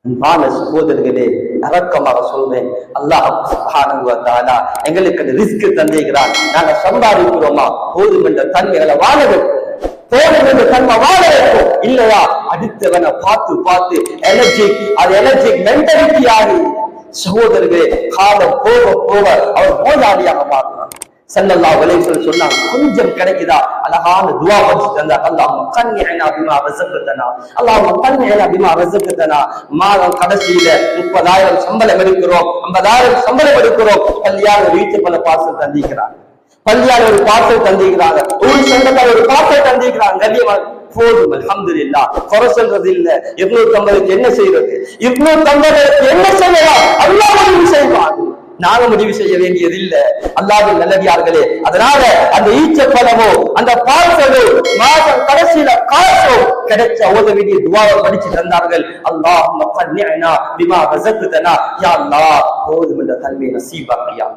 அன்பான சகோதரர்களே, இரக்கமாக சொல்றேன், அல்லாஹ் சுப்ஹானஹு வ தஆலா எங்களுக்கு அந்த ரிஸ்க் தந்திருக்கிறான். நாங்க சம்பாதிக்கிறோமா, போதும் என்ற தன்மைகளை வாழ வைப்போம், போதும் என்ற தன்மை வாழ வைப்போம். இல்லையா அடுத்தவனை பார்த்து பார்த்து எனர்ஜிக் மென்டாலிட்டி ஆகி சகோதரர்களே, காலம் போக போக அவர் நோயாளியாக மாறுறார். ஸல்லல்லாஹு அலைஹி வஸல்லம் சொன்னாங்க, கொஞ்சம் கிடைக்குதா அழகான துஆ வச்சு தந்தா, அல்லாஹும்ம கன்னிஅனா பிமா ரஸக்தனா, அல்லாஹும்ம கன்னிஅனா பிமா ரஸக்தனா. மாதம் கடைசியில 30,000 சம்பளம் எடுக்கிறோம், 50,000 சம்பளம் எடுக்கிறோம். கல்யாண வீட்டு பல பார்சல் தந்திக்கிறாங்க, பள்ளியால ஒரு பார்சல் தந்திக்கிறாங்க, ஒரு சொந்தக்கார ஒரு பார்சல் தந்திக்கிறாங்க. கண்ணியமா போதும், அல்ஹம்துலில்லாஹ். குறை சொல்றது இல்ல. 250 என்ன செய்யறது? 250 என்ன செய்யலாம்? அல்லாஹ் முடிவு செய்வான், நாங்க முடிவு செய்ய வேண்டியது இல்ல. அல்லாஹ்வின் நல்லடியார்களே, அதனால அந்த ஈச்ச பழமோ அந்த பார்சலோ மாதம் கடைசியில காசோ கிடைச்ச ஓத வேண்டிய துஆவை படிச்சு தந்தார்கள். அல்லாஹும்ம கன்னிஅனா பிமா ரஸக்தனா, யா அல்லாஹ் போதும் என்ற தன்மை நசீபாக்கியா.